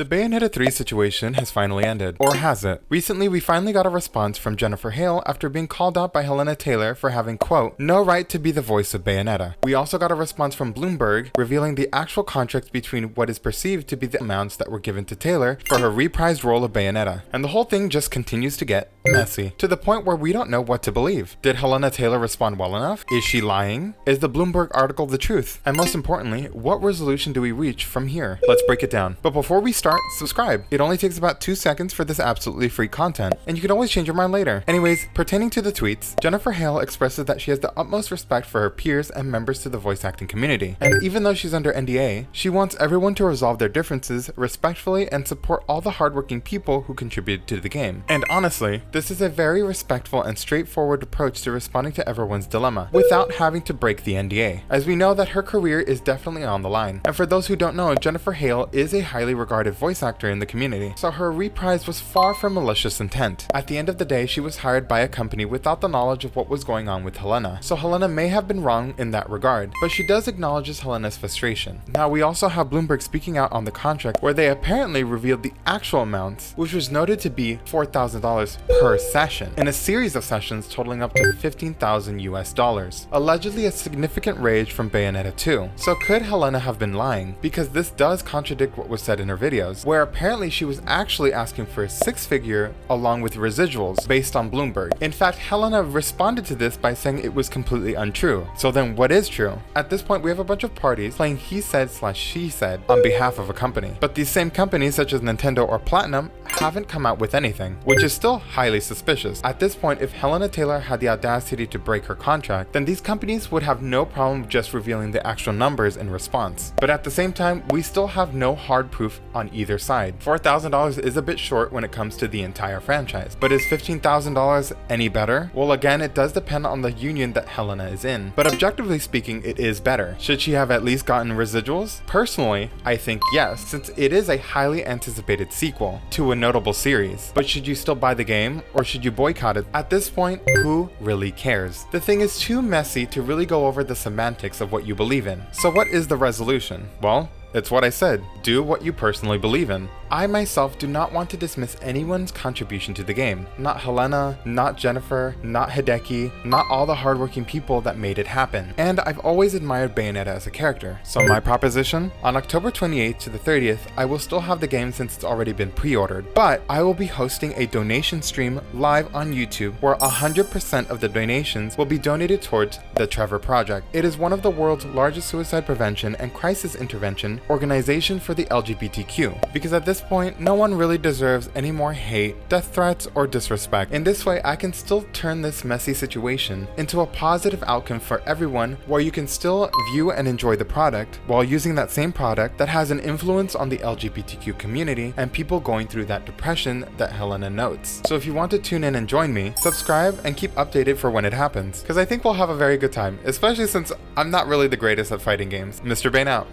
The Bayonetta 3 situation has finally ended. Or has it? Recently, we finally got a response from Jennifer Hale after being called out by Helena Taylor for having, quote, no right to be the voice of Bayonetta. We also got a response from Bloomberg revealing the actual contract between what is perceived to be the amounts that were given to Taylor for her reprised role of Bayonetta. And the whole thing just continues to get messy, to the point where we don't know what to believe. Did Helena Taylor respond well enough? Is she lying? Is the Bloomberg article the truth? And most importantly, what resolution do we reach from here? Let's break it down. But before we start, subscribe. It only takes about 2 seconds for this absolutely free content, and you can always change your mind later. Anyways, pertaining to the tweets, Jennifer Hale expresses that she has the utmost respect for her peers and members to the voice acting community. And even though she's under NDA, she wants everyone to resolve their differences respectfully and support all the hardworking people who contributed to the game. And honestly, this is a very respectful and straightforward approach to responding to everyone's dilemma, without having to break the NDA, as we know that her career is definitely on the line. And for those who don't know, Jennifer Hale is a highly regarded voice actor in the community, so her reprise was far from malicious intent. At the end of the day, she was hired by a company without the knowledge of what was going on with Helena, so Helena may have been wrong in that regard, but she does acknowledge Helena's frustration. Now, we also have Bloomberg speaking out on the contract, where they apparently revealed the actual amounts, which was noted to be $4,000 per session, in a series of sessions totaling up to 15,000 US dollars. Allegedly a significant range from Bayonetta 2. So could Helena have been lying? Because this does contradict what was said in her videos, where apparently she was actually asking for a 6-figure along with residuals based on Bloomberg. In fact, Helena responded to this by saying it was completely untrue. So then what is true? At this point, we have a bunch of parties playing he said/she said on behalf of a company. But these same companies, such as Nintendo or Platinum, haven't come out with anything, which is still highly suspicious. At this point, if Helena Taylor had the audacity to break her contract, then these companies would have no problem just revealing the actual numbers in response. But at the same time, we still have no hard proof on either side. $4,000 is a bit short when it comes to the entire franchise, but is $15,000 any better? Well, again, it does depend on the union that Helena is in, but objectively speaking, it is better. Should she have at least gotten residuals? Personally, I think yes, since it is a highly anticipated sequel to a notable series. But should you still buy the game, or should you boycott it? At this point, who really cares? The thing is too messy to really go over the semantics of what you believe in. So what is the resolution? Well, it's what I said. Do what you personally believe in. I myself do not want to dismiss anyone's contribution to the game. Not Helena, not Jennifer, not Hideki, not all the hardworking people that made it happen. And I've always admired Bayonetta as a character. So my proposition? On October 28th to the 30th, I will still have the game since it's already been pre-ordered, but I will be hosting a donation stream live on YouTube where 100% of the donations will be donated towards the Trevor Project. It is one of the world's largest suicide prevention and crisis intervention organization for the LGBTQ, because at this point, no one really deserves any more hate, death threats, or disrespect. In this way, I can still turn this messy situation into a positive outcome for everyone, where you can still view and enjoy the product while using that same product that has an influence on the LGBTQ community and people going through that depression that Helena notes. So if you want to tune in and join me, subscribe and keep updated for when it happens, because I think we'll have a very good time, especially since I'm not really the greatest at fighting games. Mr. Bane out.